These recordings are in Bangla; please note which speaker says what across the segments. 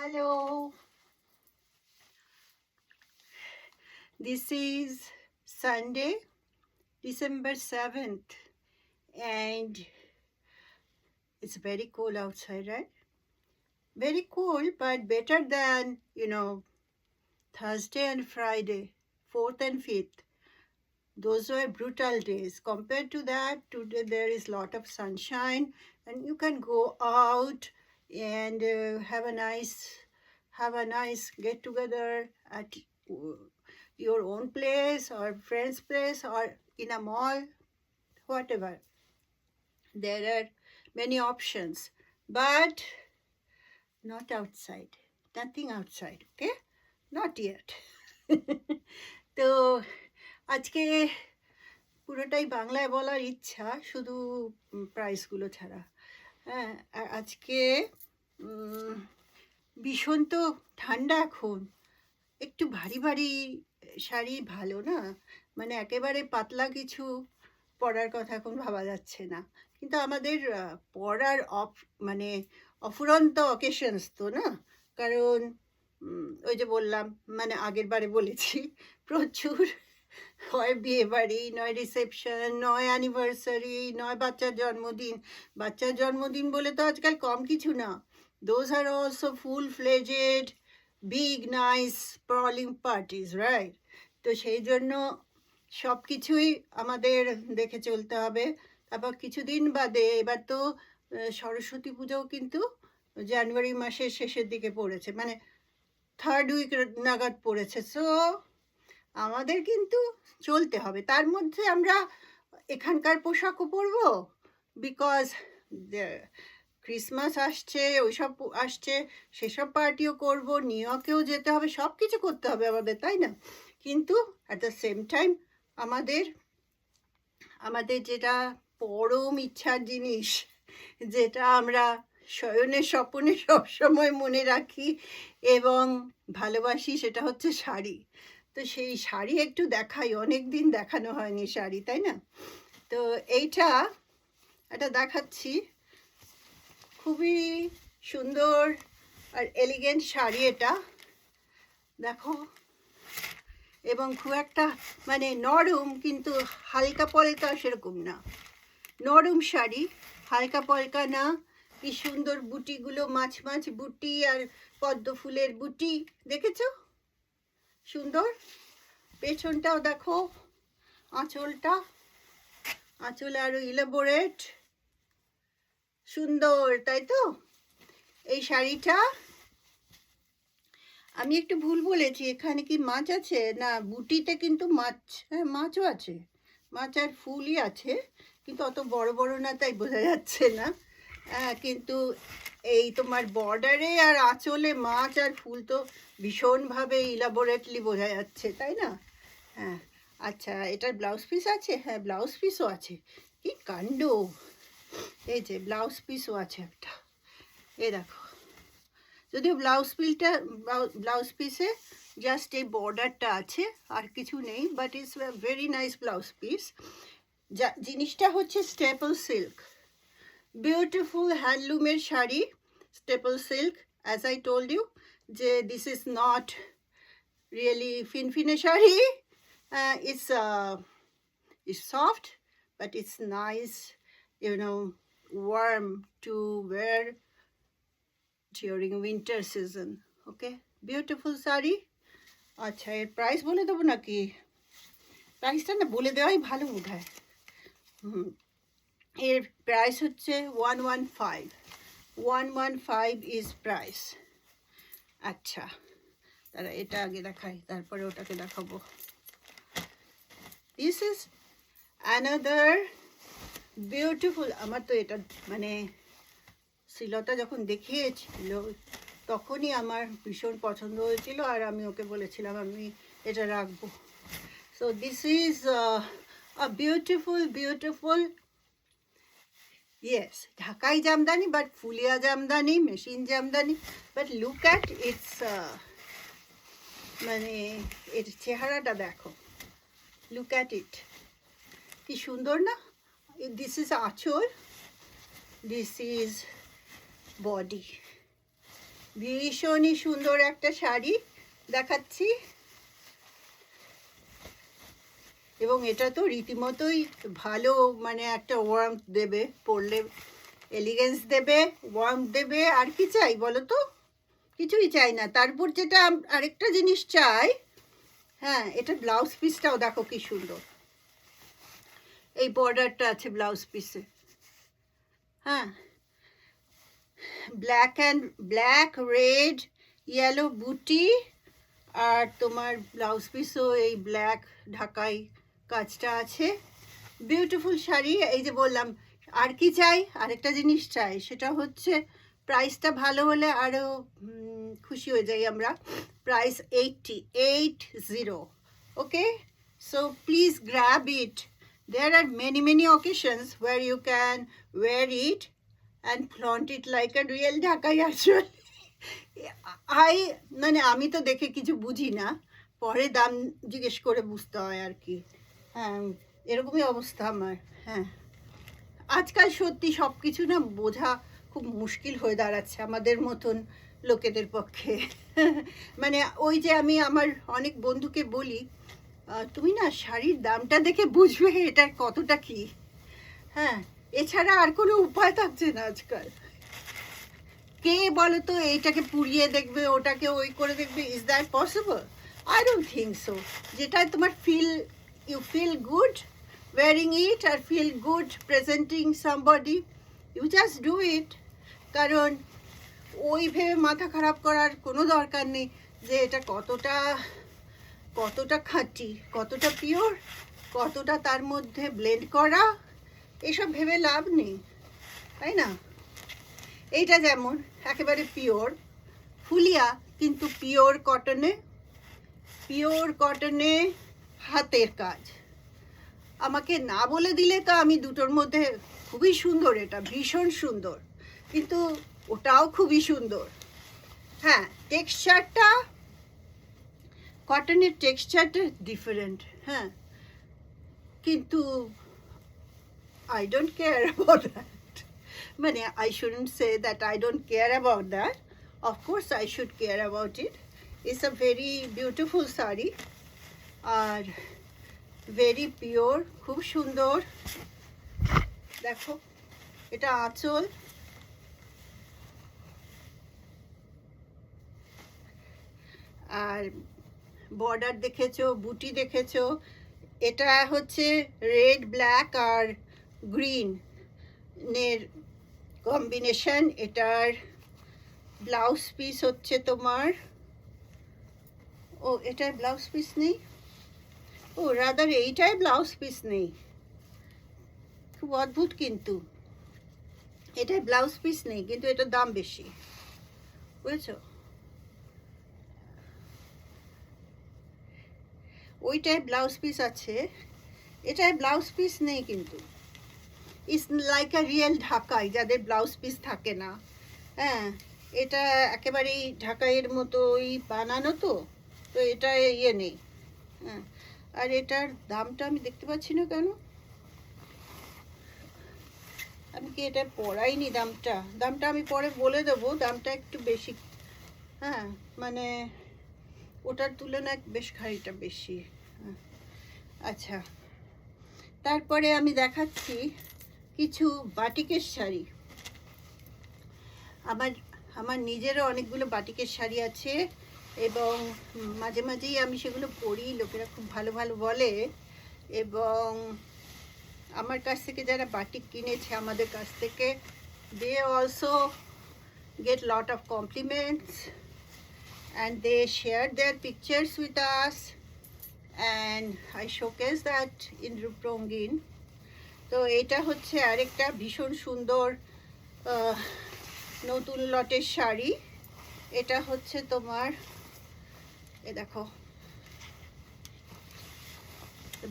Speaker 1: Hello, this is Sunday, December 7th, and it's very cold outside, right? Very cold, but better than, Thursday and Friday, 4th and 5th. Those were brutal days. Compared to that, today there is a lot of sunshine, and you can go out and have a nice get together at your own place or friend's place or in a mall, whatever. There are many options, but not outside. Nothing outside, okay? Not yet. তো আজকে পুরোটাই বাংলায় বলার ইচ্ছা, শুধু প্রাইসগুলো ছাড়া। হ্যাঁ, আর আজকে ভীষণ তো ঠান্ডা এখন, একটু ভারী ভারী শাড়ি ভালো না, মানে একেবারে পাতলা কিছু পরার কথা এখন ভাবা যাচ্ছে না। কিন্তু আমাদের পরার মানে অফুরন্ত অকেশনস তো না, কারণ ওই যে বললাম, মানে আগের বারে বলেছি, প্রচুর হয় বিয়ে বাড়ি, নয় রিসেপশন, নয় অ্যানিভার্সারি, নয় বাচ্চার জন্মদিন বলে তো আজকাল কম কিছু না। Those are also full-fledged, big, nice, sprawling parties, right? তো সেই জন্য সব কিছুই আমাদের দেখে চলতে হবে। তারপর কিছুদিন বাদে এবার তো সরস্বতী পুজোও কিন্তু জানুয়ারি মাসের শেষের দিকে পড়েছে, মানে 3rd উইক নাগাদ পড়েছে। সো আমাদের কিন্তু চলতে হবে। তার মধ্যে আমরা এখানকার পোশাকও পরবো, বিকজ ক্রিসমাস আসছে, ওইসব আসছে, সেসব পার্টিও করব, নিউ ইয়র্কেও যেতে হবে, সব কিছু করতে হবে আমাদের, তাই না? কিন্তু অ্যাট দ্য সেম টাইম আমাদের যেটা পরম ইচ্ছার জিনিস, যেটা আমরা শয়নের স্বপনে সবসময় মনে রাখি এবং ভালোবাসি, সেটা হচ্ছে শাড়ি। তো সেই শাড়ি একটু দেখাই, অনেক দিন দেখানো হয়নি শাড়ি, তাই না? তো এটা দেখাচ্ছি, খুবই সুন্দর আর এলিগেন্ট শাড়ি এটা, দেখো। এবং খুব একটা মানে নরম, কিন্তু হালকা পলকা সেরকম না, নরম শাড়ি, হালকা পলকা না। কি সুন্দর বুটিগুলো, মাছ বুটি আর পদ্ম ফুলের বুটি, দেখেছো? সুন্দর। পেছনটাও দেখো, আঁচলে আরো ইলাবোরেট, সুন্দর, তাই তো? এই শাড়িটা আমি একটু ভুল বলেছি, এখানে কি মাছ আছে? না, বুটিতে কিন্তু মাছ, হ্যাঁ মাছও আছে, মাছ আর ফুলই আছে, কিন্তু অত বড় বড় না, তাই বোঝা যাচ্ছে না। কিন্তু এই তোমার বর্ডারে আর আঁচলে মাছ আর ফুল তো ভীষণভাবে ইলাবোরেটলি বোঝা যাচ্ছে, তাই না? হ্যাঁ, আচ্ছা, এটার ব্লাউজ পিস আছে? হ্যাঁ, ব্লাউজ পিসও আছে। কি কাণ্ড! এই যে ব্লাউজ পিসও আছে একটা, এই দেখো। যদিও ব্লাউজ পিসে জাস্ট এই বর্ডারটা আছে, আর কিছু নেই, but it's very nice blouse piece. জিনিসটা হচ্ছে স্টেপল সিল্ক, বিউটিফুল হ্যান্ডলুমের sari, staple silk. As I told you যে দিস ইজ নট রিয়েলি ফিনফিনে sari, it's soft, but it's nice, warm to wear during winter season. Okay, beautiful sari. আচ্ছা, এর প্রাইস বলে দেবো নাকি? প্রাইসটা না বলে দেওয়াই ভালো বোধ হয়। এর প্রাইস হচ্ছে 115 ইজ প্রাইস। আচ্ছা, তারা এটা আগে দেখাই, তারপরে ওটাকে দেখাবো। This is another beautiful. আমার তো এটা মানে শ্রীলতা যখন দেখিয়েছিল তখনই আমার ভীষণ পছন্দ হয়েছিল, আর আমি ওকে বলেছিলাম আমি এটা রাখবো। So this is a beautiful, yes, ঢাকাই Jamdani, but Phulia Jamdani, machine Jamdani, but look at it's, মানে এর চেহারাটা দেখো, লুক অ্যাট ইট, কি সুন্দর না? দিস ইজ আঁচল, দিস ইজ বডি, ভীষণই সুন্দর একটা শাড়ি দেখাচ্ছি, এবং এটা তো রীতিমতোই ভালো, মানে একটা ওয়ার্মথ দেবে, পরলে এলিগেন্স দেবে, ওয়ার্মথ দেবে, আর কি চাই বলো তো? কিছুই চাই না। তারপর যেটা আরেকটা জিনিস চাই, হ্যাঁ, এটা ব্লাউজ পিসটাও দেখো কি সুন্দর, এই বর্ডারটা আছে ব্লাউজ পিসে, হ্যাঁ, ব্ল্যাক রেড ইয়েলো বুটি, আর তোমার ব্লাউজ পিসও এই ব্ল্যাক ঢাকাই কাজটা আছে। বিউটিফুল শাড়ি। এই যে বললাম, আর কি চাই, আরেকটা জিনিস চাই, সেটা হচ্ছে প্রাইসটা ভালো হলে আরও খুশি হয়ে যাই আমরা। Price 80, okay? So please grab it. There are many occasions where you can wear it and flaunt it like a real Dhakai actually. মানে আমি তো দেখে কিছু বুঝি না, পরে দাম জিজ্ঞেস করে বুঝতে হয় আর কি। হ্যাঁ, এরকমই অবস্থা আমার। হ্যাঁ, আজকাল সত্যি সব কিছু না বোঝা খুব মুশকিল হয়ে দাঁড়াচ্ছে আমাদের মতন লোকেদের পক্ষে। মানে ওই যে আমি আমার অনেক বন্ধুকে বলি, তুমি না শাড়ির দামটা দেখে বুঝবে এটার কতটা কি। হ্যাঁ, এছাড়া আর কোনো উপায় থাকছে না আজকাল। কে বলো তো এইটাকে পুড়িয়ে দেখবে, ওটাকে ওই করে দেখবে? Is that possible? I don't think so. যেটা তোমার you feel good wearing it or feel good presenting somebody, you just do it. কারণ ওই ভেবে মাথা খারাপ করার কোনো দরকার নেই যে এটা কতটা খাঁটি, কতটা পিওর, কতটা তার মধ্যে ব্লেন্ড করা, এসব ভেবে লাভ নেই, তাই না? এইটা যেমন একেবারে পিওর ফুলিয়া, কিন্তু পিওর কটনে হাতের কাজ। আমাকে না বলে দিলে তো আমি দুটোর মধ্যে খুবই সুন্দর, এটা ভীষণ সুন্দর, কিন্তু ওটাও খুবই সুন্দর। হ্যাঁ, টেক্সচারটা, কটনের টেক্সচারটা ডিফারেন্ট, হ্যাঁ, কিন্তু I don't care about that. মানে I shouldn't say that I don't care about that. Of course I should care about it. It's a very beautiful saree are very pure, খুব সুন্দর। দেখো, এটা আঁচল, আর বর্ডার দেখেছো, বুটি দেখেছো, এটা হচ্ছে রেড, ব্ল্যাক আর গ্রিনের কম্বিনেশন। এটার ব্লাউজ পিস হচ্ছে তোমার, ও এটার ব্লাউজ পিস নেই, ও রাদার এইটাই ব্লাউজ পিস নেই, খুব অদ্ভুত। কিন্তু এটাই ব্লাউজ পিস নেই, কিন্তু এটার দাম বেশি, বুঝেছো? ওইটাই ব্লাউজ পিস আছে, এটাই ব্লাউজ পিস নেই, কিন্তু ইটস লাইক আ রিয়েল ঢাকাই, যাদের ব্লাউজ পিস থাকে না। হ্যাঁ, এটা একেবারেই ঢাকাইয়ের মতোই বানানো, তো এটা ইয়ে নেই। হ্যাঁ, আর এটার দামটা আমি দেখতে পাচ্ছি না কেন, আমি কি এটা পড়াইনি? দামটা আমি পরে বলে দেবো, দামটা একটু বেশি। হ্যাঁ, মানে ওটার তুলনায় বেশ খানিকটা বেশি। আচ্ছা, তারপরে আমি দেখাচ্ছি কিছু বাটিকের শাড়ি। আমার নিজেরও অনেকগুলো বাটিকের শাড়ি আছে, এবং মাঝে মাঝেই আমি সেগুলো পরি, লোকেরা খুব ভালো বলে। এবং আমার কাছ থেকে যারা বাটিক কিনেছে আমাদের কাছ থেকে, they also get lot of compliments and they share their pictures with us and I showcase that in Ruprongin. তো এটা হচ্ছে আরেকটা ভীষণ সুন্দর নতুন লটের শাড়ি। এটা হচ্ছে তোমার, এ দেখো,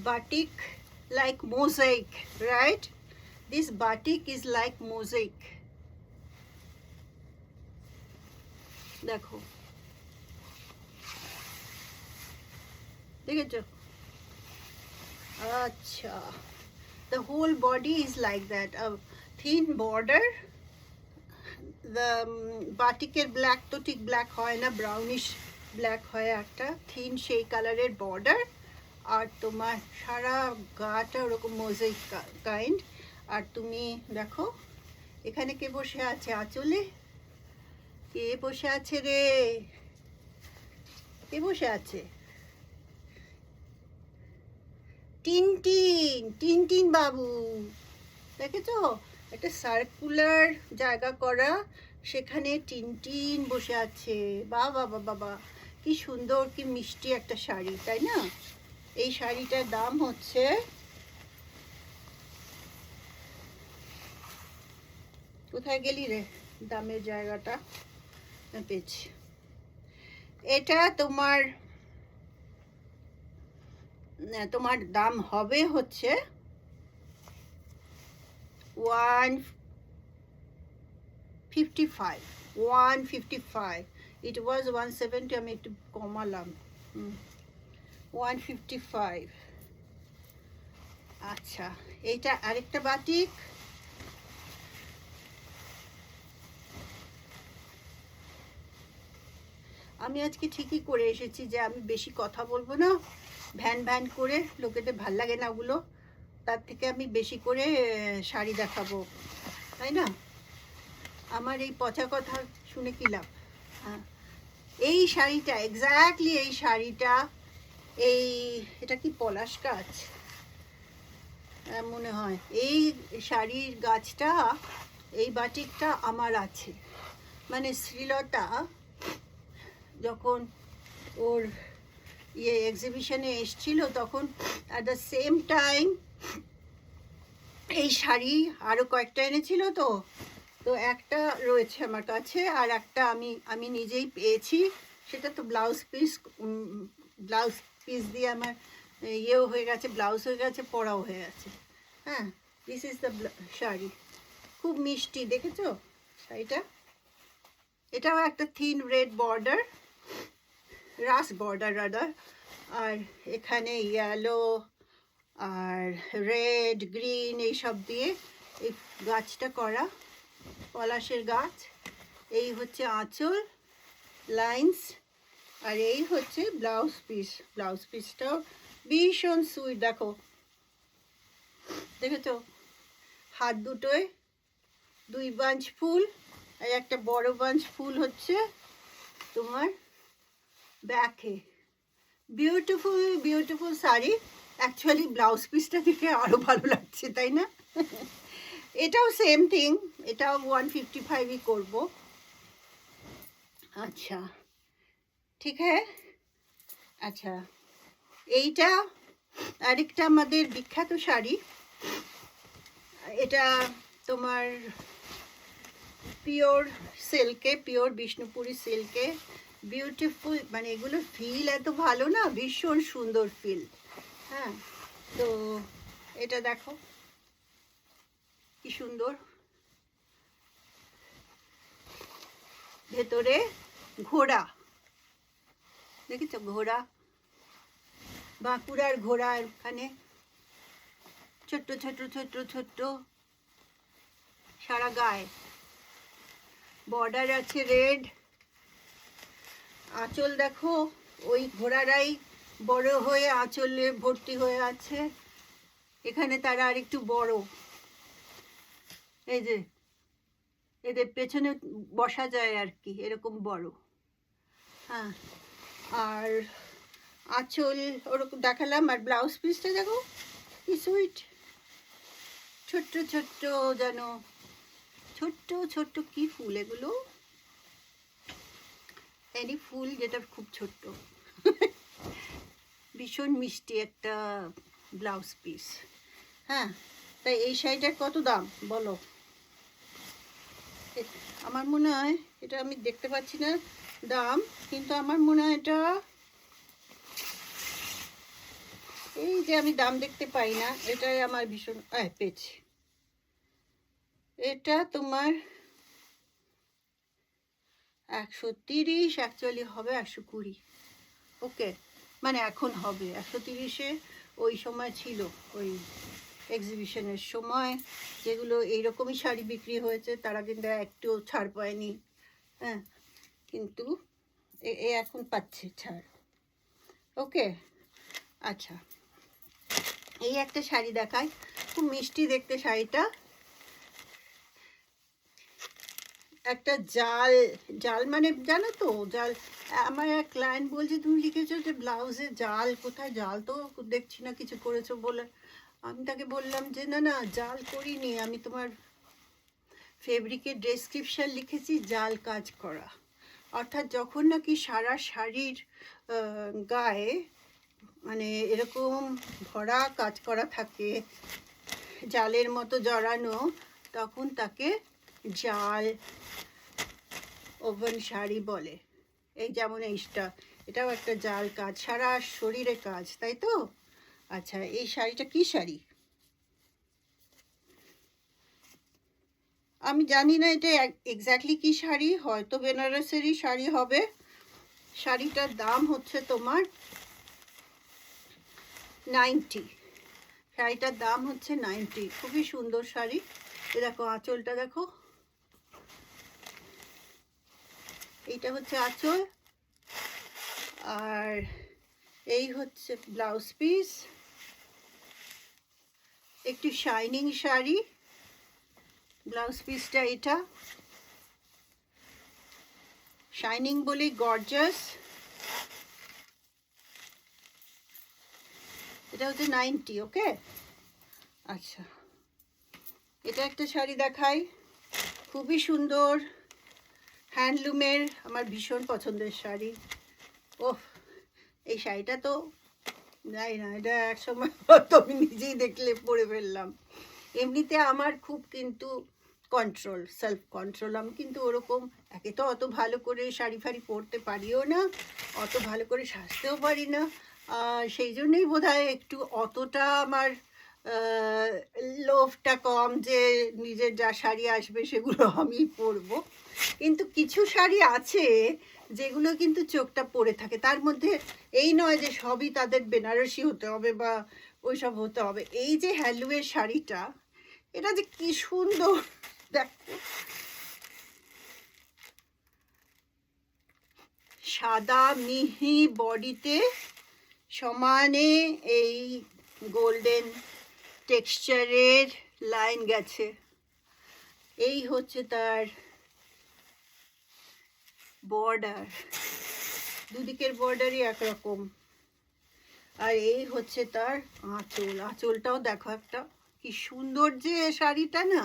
Speaker 1: batik like mosaic, right? This batik is like mosaic. দেখো, দেখেছো? আচ্ছা, the whole body is like that, a thin border বাটিকের ব্ল্যাক তো ঠিক ব্ল্যাক হয় না, ব্রাউনিশ ব্ল্যাক হয়, একটা থিন সেই কালারের বর্ডার, আর তোমার সারা গাটা ওরকম মোজাইক কাইন্ড। আর তুমি দেখো এখানে কে বসে আছে আঁচলে, কে বসে আছে রে, কে বসে আছে? টিনটিন, টিনটিন বাবু, দেখেছো? একটা সার্কুলার জায়গা করা, সেখানে টিনটিন বসে আছে। বাবা বাবা বাবা, কি সুন্দর, কি মিষ্টি একটা শাড়ি, তাই না? এই শাড়িটার দাম হচ্ছে, কোথায় গেলি রে দামের জায়গাটা, পেয়েছি। এটা তোমার তোমার দাম হবে হচ্ছে 155, 155। ইট ওয়াজ 170, আমি একটু কমালাম, 155। আচ্ছা, এইটা আরেকটা বাটিক। আমি আজকে ঠিকই করে এসেছি যে আমি বেশি কথা বলবো না, ভ্যান ভ্যান করে, লোকেদের ভাল লাগে না ওগুলো, তার থেকে আমি বেশি করে শাড়ি দেখাবো, তাই না? আমার এই পচা কথা শুনে কি লাভ? হ্যাঁ, এই শাড়িটা এক্স্যাক্টলি, এই শাড়িটা, এটা কি পলাশ গাছ মনে হয়, এই শাড়ির গাছটা, এই বাটিকটা আমার আছে। মানে শ্রীলতা যখন ওর এক্সিবিশনে এসছিল, তখন অ্যাট দ্য সেম টাইম এই শাড়ি আরও কয়েকটা এনেছিল, তো একটা রয়েছে আমার কাছে, আর একটা আমি নিজেই পেয়েছি। সেটা তো ব্লাউজ পিস দিয়ে আমার ইয়েও হয়ে গেছে, ব্লাউজ হয়ে গেছে, পরাও হয়ে গেছে। হ্যাঁ, দিস ইজ দ্য শাড়ি, খুব মিষ্টি, দেখেছো শাড়িটা? এটাও একটা থিন রেড বর্ডার, রাস বর্ডার রাদার, আর এখানে ইয়েলো আর রেড গ্রিন এইসব দিয়ে এই গাছটা করা, পলাশের গাছ। এই হচ্ছে আঁচল, লাইন্স, আর এই হচ্ছে ব্লাউজ পিস। ব্লাউজ পিসটাও ভীষণ সুইট, দেখো, দেখেছো? হাত দুটোয় 2 বাঞ্চ ফুল, আর একটা বড় বাঞ্চ ফুল হচ্ছে তোমার ব্যাকে। Beautiful beautiful sari. Actually blouse পিসটা দেখে আরও ভালো লাগছে, তাই না? এটাও সেম থিং, এটাও 155ই করবো। আচ্ছা, ঠিক হ্যাঁ। আচ্ছা, এইটা আরেকটা আমাদের বিখ্যাত শাড়ি, এটা তোমার পিওর সিল্কে, পিওর বিষ্ণুপুরি সিল্কে, বিউটিফুল, মানে এগুলোর ফিল এত ভালো না, ভীষণ সুন্দর ফিল। হ্যাঁ, তো এটা দেখো কি সুন্দর, ভেতরে ঘোড়া, দেখেছো? ঘোড়া, বাঁকুড়ার ঘোড়া, এখানে ছোট্ট ছোট্ট ছোট্ট ছোট্ট সারা গায়ে, বর্ডার আছে রেড, আঁচল দেখো ওই ঘোড়ারাই বড় হয়ে আঁচলে ভর্তি হয়ে আছে, এখানে তারা আর একটু বড়, এই যে এদের পেছনে বসা যায় আর কি, এরকম বড়। হ্যাঁ, আর আঁচল ওরকম দেখালাম, আর ব্লাউজ পিসটা দেখো কি সুইট, ছোট্ট ছোট্ট, যেন ছোট্ট ছোট্ট কি ফুল এগুলো, এনি ফুল যেটা খুব ছোট্ট, ভীষণ মিষ্টি একটা ব্লাউজ পিস। হ্যাঁ, তাই এই শাড়িটার কত দাম বলো? আমার মনে হয় এটা, আমি দেখতে পাচ্ছি না দাম, কিন্তু আমার মনে হয় এটা, এই যে আমি দাম দেখতে পাই না, এটাই আমার ভীষণ পেয়েছি। এটা তোমার 130, অ্যাকচুয়ালি হবে 120। ওকে, মানে এখন হবে 130-এ, ওই সময় ছিল ওই এক্সিবিশনের সময় যেগুলো এইরকমই শাড়ি বিক্রি হয়েছে তারা কিন্তু একটু ছাড় পায়নি, হ্যাঁ, কিন্তু এ এখন পাচ্ছে ছাড়। ওকে, আচ্ছা, এই একটা শাড়ি দেখায়, খুব মিষ্টি দেখতে শাড়িটা। একটা জাল, জাল মানে জানো তো জাল, আমার এক ক্লায়েন্ট বলছে তুমি লিখেছো যে ব্লাউজে জাল, কোথায় জাল তো দেখছি না কিছু করেছো বলে। আমি তাকে বললাম যে না না, জাল করিনি, আমি তোমার ফেব্রিকের ডেসক্রিপশন লিখেছি জাল কাজ করা। অর্থাৎ যখন নাকি সারা শাড়ির গায়ে মানে এরকম ভরা কাজ করা থাকে, জালের মতো জড়ানো, তখন তাকে জাল ওভেন শাড়ি বলে। এই যেমন এইটা, এটাও একটা জাল কাজ, সারা শরীরে কাজ, তাই তো? আচ্ছা, এই শাড়িটা কি শাড়ি আমি জানি না, এটা এক্স্যাক্টলি কি শাড়ি, হয়তো বেনারসেরই শাড়ি হবে। শাড়িটার দাম হচ্ছে তোমার 90, শাড়িটার দাম হচ্ছে 90। খুবই সুন্দর শাড়ি। এ দেখো আঁচলটা দেখো, এইটা হচ্ছে আঁচল, আর এই হচ্ছে ব্লাউজ পিস। একটু শাইনিং শাড়ি, ব্লাউজ পিসটা এটা শাইনিং বলে গর্জাস। এটা হচ্ছে 90। ওকে, আচ্ছা, এটা একটা শাড়ি দেখাই, খুবই সুন্দর, হ্যান্ডলুমের, আমার ভীষণ পছন্দের শাড়ি। ওহ, এই শাড়িটা তো যাই না, এটা এক সময় তো আমি নিজেই দেখলে পরে ফেললাম। এমনিতে আমার খুব কিন্তু কন্ট্রোল, সেলফ কন্ট্রোল, আমি কিন্তু ওরকম একে তো অত ভালো করে শাড়ি ফাড়ি পরতে পারিও না, অত ভালো করে সাজতেও পারি না, সেই জন্যই বোধহয় একটু অতটা আমার লোভটা কম যে নিজের যা শাড়ি আসবে সেগুলো আমি পরবো। কিন্তু কিছু শাড়ি আছে যেগুলো কিন্তু চোখটা পড়ে থাকে, তার মধ্যে এই নয় যে সবই তাদের বেনারসি হতে হবে বা ওইসব হতে হবে। এই যে হ্যালুয়ের শাড়িটা, এটা যে কি সুন্দর দেখো, সাদা মিহি বডিতে সমানে এই গোল্ডেন টেক্সচারের লাইন গেছে। এই হচ্ছে তার বর্ডার, দুদিকের বর্ডারই একরকম, আর এই হচ্ছে তার আঁচল। আঁচলটাও দেখো একটা কি সুন্দর যে শাড়িটা না,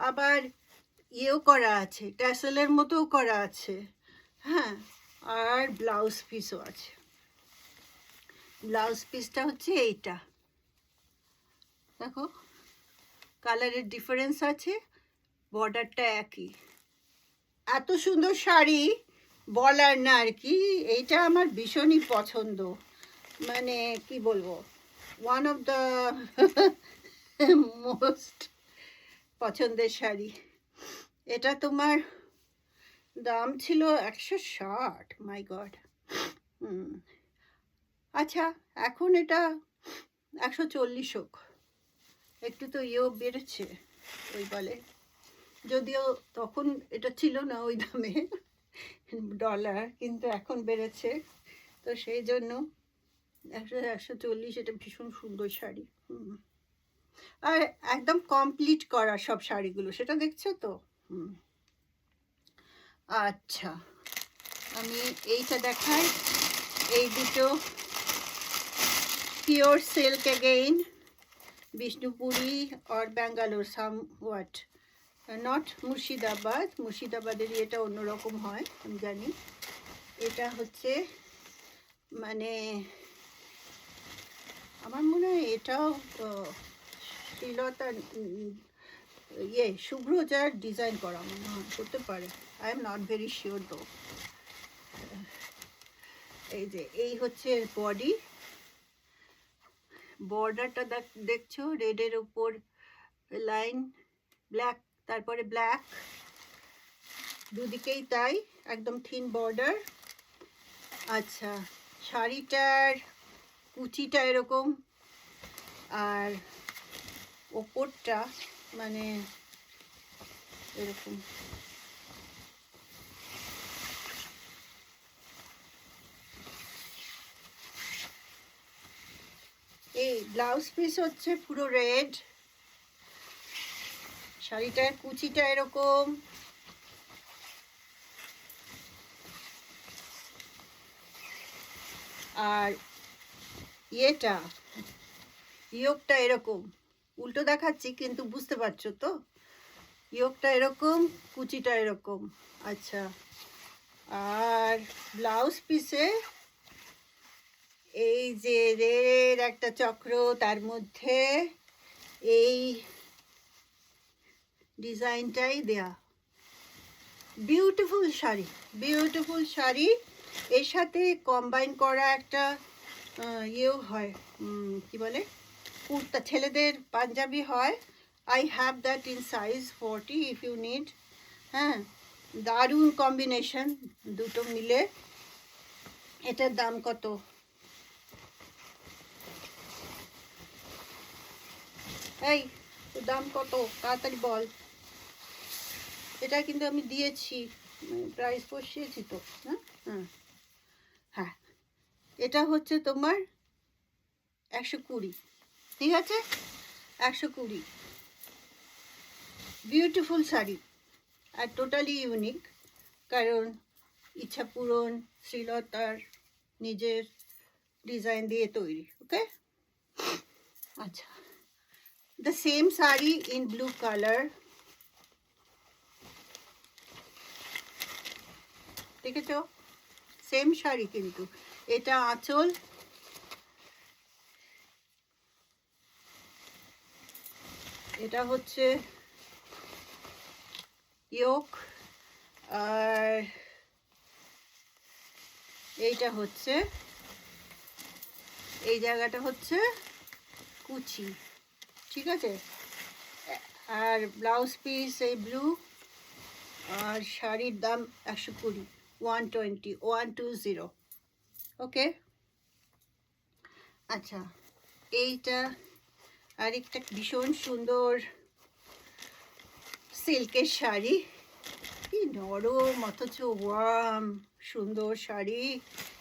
Speaker 1: আবার ইয়েও করা আছে, ট্যাসেলের মতোও করা আছে, হ্যাঁ, আর ব্লাউজ পিসও আছে। ব্লাউজ পিসটা হচ্ছে এইটা, দেখো কালারের ডিফারেন্স আছে, বর্ডারটা একই। এত সুন্দর শাড়ি বলার না আর কি, এইটা আমার ভীষণই পছন্দ, মানে কি বলবো, ওয়ান অফ দ্য মোস্ট পছন্দের শাড়ি। এটা তোমার দাম ছিল 160, মাই গড। আচ্ছা, এখন এটা 140 হোক, একটু তো ইয়েও বেড়েছে ওই বলে, যদিও তখন এটা ছিল না ওই দামে ডলার, কিন্তু এখন বেড়েছে, তো সেই জন্য 140। এটা ভীষণ সুন্দর শাড়ি, আর একদম কমপ্লিট করা সব শাড়িগুলো, সেটা দেখছো তো। আচ্ছা, আমি এইটা দেখাই, এই দুটো পিওর সিল্ক এগেইন, বিষ্ণুপুরি আর ব্যাঙ্গালোর সামওয়াট, নট মুর্শিদাবাদ, মুর্শিদাবাদের এটা অন্যরকম হয় আমি জানি। এটা হচ্ছে মানে আমার মনে হয় এটাও শ্রীলতা ইয়ে শুভ্রজার ডিজাইন করা মনে হয়, করতে পারে, I am not very sure দো। এই যে এই হচ্ছে বডি, বর্ডারটা দেখছো, রেডের উপর লাইন, ব্ল্যাক, তারপরে ব্ল্যাক, দুদিকেই তাই, একদম থিন বর্ডার। আচ্ছা, শাড়িটার কুচিটা এরকম, আর ওপরটা মানে এরকম এই ব্লাউজ পিস হচ্ছে পুরো রেড, শাড়িটার কুচিটা এরকম, আর ইয়েটা ইয়োগটা এরকম, উল্টো দেখাচ্ছি কিন্তু বুঝতে পারছো তো, ইয়োগটা এরকম, কুচিটা এরকম। আচ্ছা, আর ব্লাউজ পিসে এই যে রেড একটা চক্র, তার মধ্যে এই ডিজাইনটাই দেয়া। Beautiful sari, beautiful sari. এর সাথে কম্বাইন করা একটা ইয়েও হয়, কি বলে, কুর্তা, ছেলেদের পাঞ্জাবি হয়। I have that in size 40 if you need. হ্যাঁ, দারুণ কম্বিনেশন দুটো মিলে। এটার দাম কত? এই, তোর দাম কত তাড়াতাড়ি বল। এটা কিন্তু আমি দিয়েছি, প্রাইস বসিয়েছি তো। হ্যাঁ হ্যাঁ হ্যাঁ, এটা হচ্ছে তোমার 120, ঠিক আছে, 120। বিউটিফুল শাড়ি আর টোটালি ইউনিক, কারণ ইচ্ছা পূরণ শ্রীলতার নিজের ডিজাইন দিয়ে তৈরি। ওকে, আচ্ছা, the same sari in blue colour, দেখেছ, সেম শাড়ি কিন্তু এটা আঁচল, এটা হচ্ছে ইয়োক, আর এইটা হচ্ছে, এই জায়গাটা হচ্ছে কুচি, ঠিক আছে। আর ব্লাউজ পিস এই ব্লু, আর শাড়ির দাম 120, 120, 120। ওকে, আচ্ছা, এইটা আরেকটা ভীষণ সুন্দর সিল্কের শাড়ি, কি নরম অথচ ওয়ার্ম, সুন্দর শাড়ি।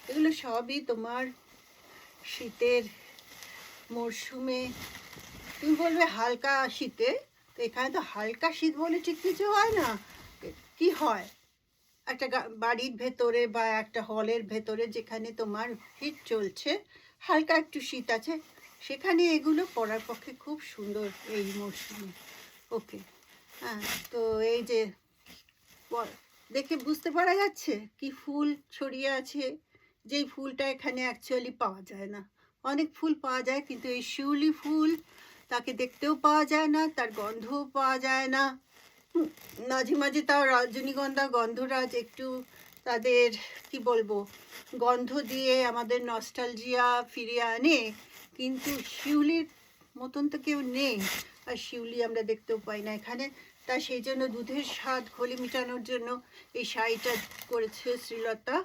Speaker 1: এগুলো সবই তোমার শীতের মরশুমে, তুমি বলবে হালকা শীতে, তো এখানে তো হালকা শীত বলে ঠিক কিছু হয় না। কি হয়, একটা বাড়ির ভেতরে বা একটা হলের ভেতরে যেখানে তোমার হিট চলছে, হালকা একটু শীত আছে, সেখানে এগুলো পরার পক্ষে খুব সুন্দর এই মরশুমে। ওকে, হ্যাঁ, তো এই যে দেখে বুঝতে পারা যাচ্ছে কি ফুল ছড়িয়ে আছে, যেই ফুলটা এখানে অ্যাকচুয়ালি পাওয়া যায় না। অনেক ফুল পাওয়া যায় কিন্তু এই শিউলি ফুল, তাকে দেখতেও পাওয়া যায় না, তার গন্ধও পাওয়া যায় না। মাঝে মাঝে তাও রজনীগন্ধা, গন্ধরাজ একটু তাদের কি বলবো গন্ধ দিয়ে আমাদের নস্টালজিয়া ফিরিয়ে আনে, কিন্তু শিউলির মতন তো কেউ নেই, আর শিউলি আমরা দেখতেও পাই না এখানে। তা সেই জন্য দুধের স্বাদ ঘোলে মেটানোর জন্য এই শাড়িটা করেছে শ্রীলতা।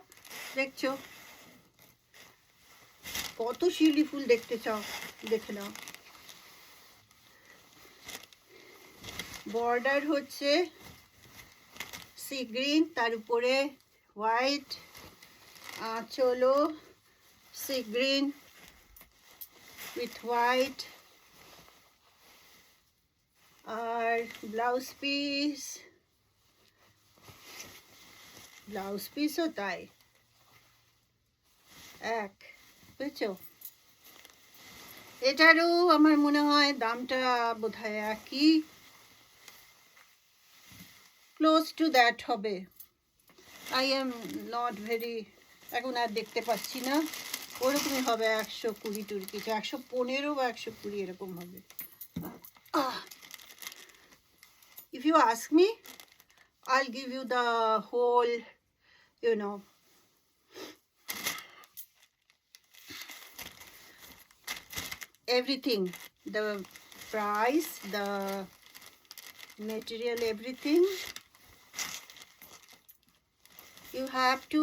Speaker 1: দেখছো কত শিউলি ফুল দেখতে চাও, দেখে নাও। বর্ডার হচ্ছে সি গ্রিন, তার উপরে হোয়াইট, আঁচলও সি গ্রিন উইথ হোয়াইট, আর ব্লাউজ পিসও তাই এক, বুঝছো। এটারও আমার মনে হয় দামটা বোধহয় একই, ক্লোজ টু দ্যাট হবে। আই এম নট ভেরি, এখন আর দেখতে পাচ্ছি না, ওরকমই হবে, 120 টুরি কিছু, 115 বা 120 এরকম হবে। If you ask me, I'll give you the whole, you know, everything, the price, the material, everything. You have to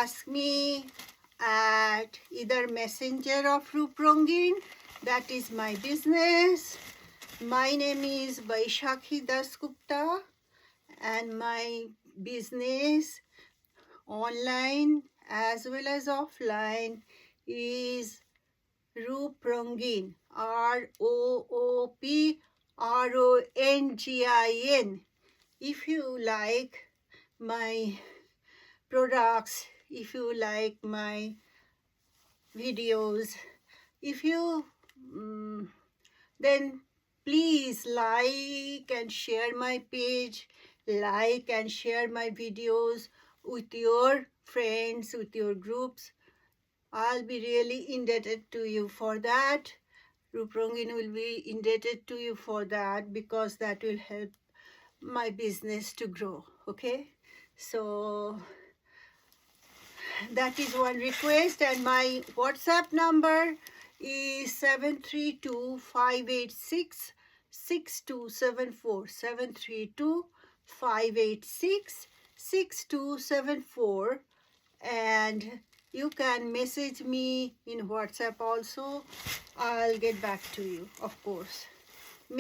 Speaker 1: ask me at either Messenger of Rup Rongin That is my business. My name is Vaishakhi Dasgupta, and my business, online as well as offline, is Roop Rongin, ROOPRONGIN. If you like my products, if you like my videos, if you then please like and share my page, like and share my videos with your friends, with your groups. I'll be really indebted to you for that. Roop Rongin will be indebted to you for that, because that will help my business to grow. Okay, so that is one request. And my WhatsApp number is 732-586-6274. 732-586-6274. And you can message me in WhatsApp also. I'll get back to you, of course.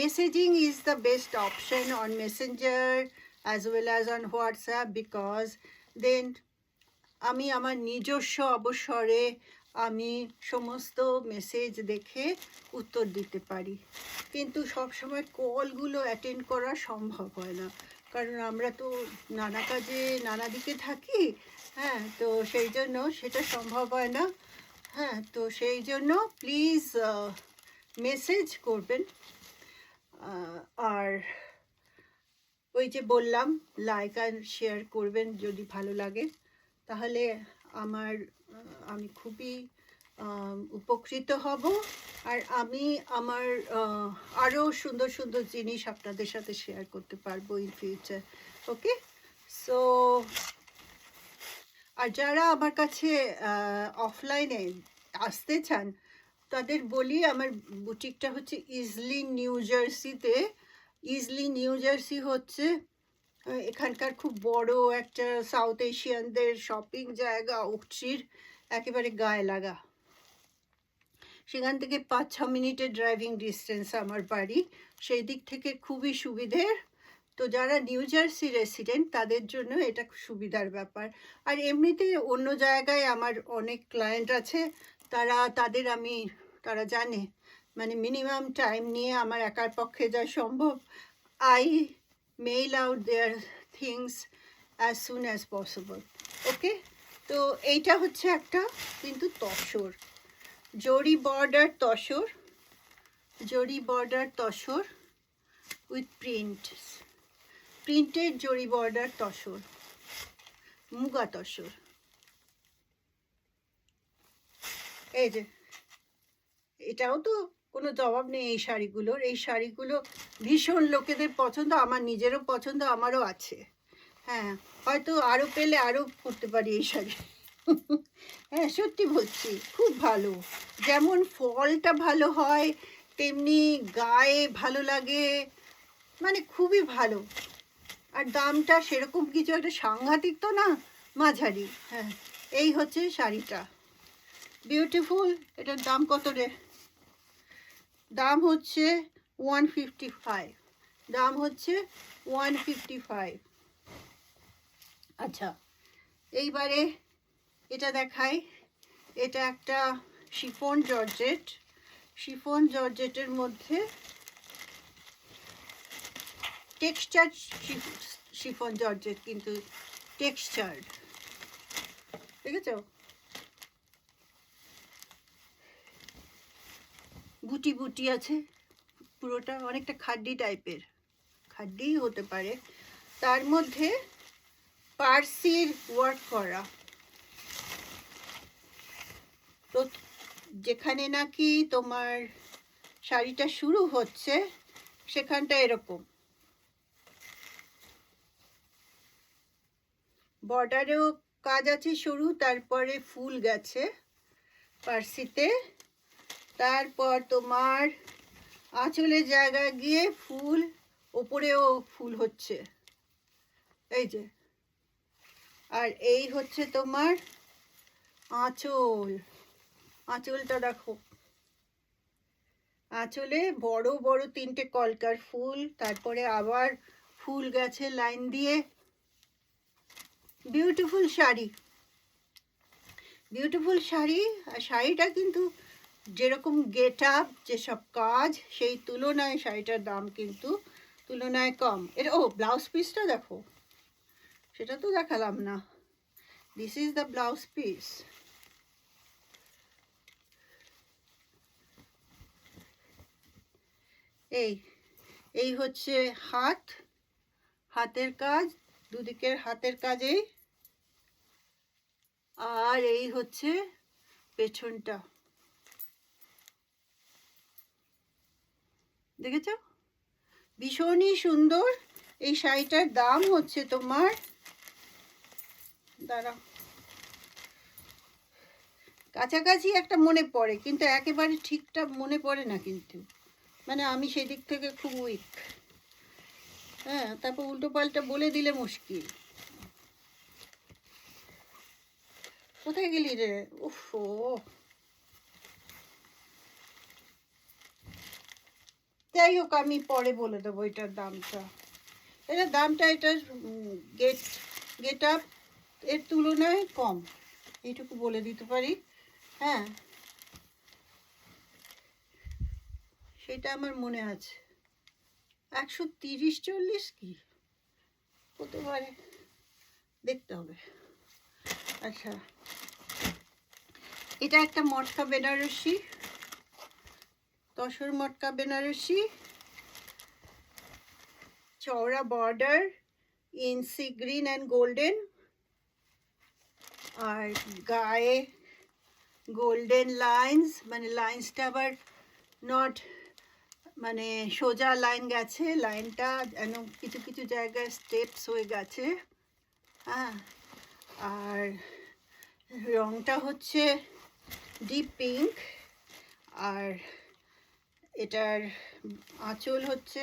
Speaker 1: Messaging is the best option on Messenger as well as on WhatsApp, because then আমি আমার নিজস্ব অবসরে আমি সমস্ত মেসেজ দেখে উত্তর দিতে পারি, কিন্তু সবসময় কলগুলো অ্যাটেন্ড করা সম্ভব হয় না, কারণ আমরা তো নানা কাজে নানা দিকে থাকি। হ্যাঁ, তো সেই জন্য সেটা সম্ভব হয় না। হ্যাঁ, তো সেই জন্য প্লিজ মেসেজ করবেন। আর ওই যে বললাম, লাইক আর শেয়ার করবেন যদি ভালো লাগে, তাহলে আমি খুবই উপকৃত হব। আর আমি আমার আরও সুন্দর সুন্দর জিনিস আপনাদের সাথে শেয়ার করতে পারবো ইন ফিউচার। ওকে, সো আর যারা আমার কাছে অফলাইনে আসতে চান তাদের বলি, আমার বুটিকটা হচ্ছে ইজলিন নিউ জার্সিতে। ইজলিন নিউ জার্সি হচ্ছে এখানকার খুব বড় একটা সাউথ এশিয়ানদের শপিং জায়গা, উকচির একেবারে গায়ে লাগা। সেখান থেকে 5-6 মিনিটের ড্রাইভিং ডিস্টেন্স আমার বাড়ি, সেই দিক থেকে খুবই সুবিধের। তো যারা নিউ জার্সি রেসিডেন্ট তাদের জন্য এটা সুবিধার ব্যাপার। আর এমনিতে অন্য জায়গায় আমার অনেক ক্লায়েন্ট আছে, তারা জানে মানে মিনিমাম টাইম নিয়ে আমার একার পক্ষে যা সম্ভব, I mail out their things as soon as possible. Okay, তো এইটা হচ্ছে একটা কিন্তু তসর, জরি বর্ডার তসর, জরি বর্ডার তসর উইথ প্রিন্টেড জরি বর্ডার তসর, মুগা তসর। এই যে এটাও তো কোনো জবাব নেই এই শাড়িগুলোর। এই শাড়িগুলো ভীষণ লোকেদের পছন্দ, আমার নিজেরও পছন্দ, আমারও আছে। হ্যাঁ, হয়তো আরও পেলে আরও পরতে পারি এই শাড়ি। হ্যাঁ, সত্যি বলছি, খুব ভালো। যেমন ফলটা ভালো হয়, তেমনি গায়ে ভালো লাগে, মানে খুবই ভালো। আর দামটা সেরকম কিছু একটা সাংঘাতিক তো না, মাঝারি। হ্যাঁ, এই হচ্ছে শাড়িটা, বিউটিফুল। এটার দাম কত রে? দাম হচ্ছে 155। দাম হচ্ছে 155। আচ্ছা, এইবারে এটা দেখাই। এটা একটা শিফন জর্জেট। শিফন জর্জেটের মধ্যে টেক্সচার শিফন জর্জেট, কিন্তু টেক্সচার, দেখেছো? বুটি বুটি আছে পুরোটা, অনেকটা খাড্ডি টাইপের, খাড্ডিই হতে পারে। তার মধ্যে পার্সির ওয়ার্ক করা। তো যেখানে নাকি তোমার শাড়িটা শুরু হচ্ছে সেখানটা এরকম বর্ডারেও কাজ আছে সরু, তারপরে ফুল গেছে পার্সিতে, তারপর তোমার আঁচলের জায়গায় গিয়ে ফুল, ওপরেও ফুল হচ্ছে, এই যে। আর এই হচ্ছে তোমার আঁচল, আঁচলটা দেখো, আঁচলে বড় বড় 3টে কলকার ফুল, তারপরে আবার ফুল গেছে লাইন দিয়ে। Beautiful sari, beautiful sari. আর শাড়িটা কিন্তু যেরকম গেট আপ, যেসব কাজ, সেই তুলনায় শাড়িটার দাম কিন্তু তুলনায় কম। এটা ব্লাউজ পিসটা দেখো, সেটা তো দেখালাম না। This is the blouse piece. এই হচ্ছে হাতের কাজ, দুদিকের হাতের কাজেই। আর এই হচ্ছে পেছনটা, দেখেছ? ভীষণই সুন্দর। এই শাড়িটার দাম হচ্ছে তোমার, দাঁড়াও, কাছাকাছি একটা মনে পড়ে, কিন্তু একেবারে ঠিকঠাক মনে পড়ে না কিন্তু, মানে আমি সেদিক থেকে খুব উইক। হ্যাঁ, তারপর উল্টো পাল্টা বলে দিলে মুশকিল। কোথায় গেলি রে? উফো, যাই হোক, আমি পরে বলে দেবো এটার দামটা। এটার গেট আপ এর তুলনায় কম, এইটুকু বলে দিতে পারি। হ্যাঁ, সেটা আমার মনে আছে। 130-140 কি হতে পারে, দেখতে হবে। আচ্ছা, এটা একটা মটকা বেনারসি, তসর মটকা বেনারসি, চওড়া border in sea green and golden, আর গায়ে গোল্ডেন লাইন্স, মানে লাইন্সটা আবার নট মানে সোজা লাইন গেছে, লাইনটা যেন কিছু কিছু জায়গায় স্টেপস হয়ে গেছে। হ্যাঁ, আর রংটা হচ্ছে ডিপ পিঙ্ক, আর এটার আঁচল হচ্ছে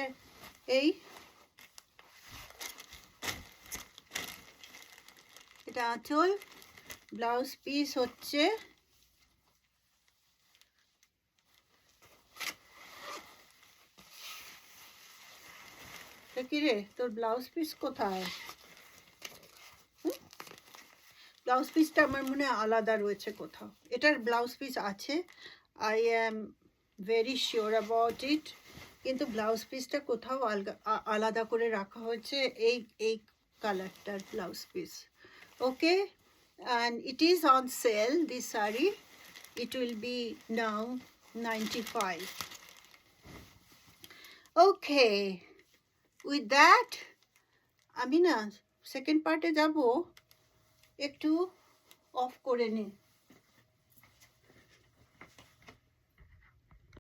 Speaker 1: এটা আঁচল। ব্লাউজ পিস হচ্ছে কি রে, তোর ব্লাউজ পিস কোথায়? ব্লাউজ পিসটা আমার মনে আলাদা রয়েছে কোথাও। এটার ব্লাউজ পিস আছে, I am very sure about it, কিন্তু ব্লাউজ পিসটা কোথাও আলাদা করে রাখা হয়েছে, এই কালারটার blouse piece. Okay, and it is on sale, this saree. It will be now 95. Okay, with that আমি না সেকেন্ড পার্টে যাব, একটু অফ করে নিই।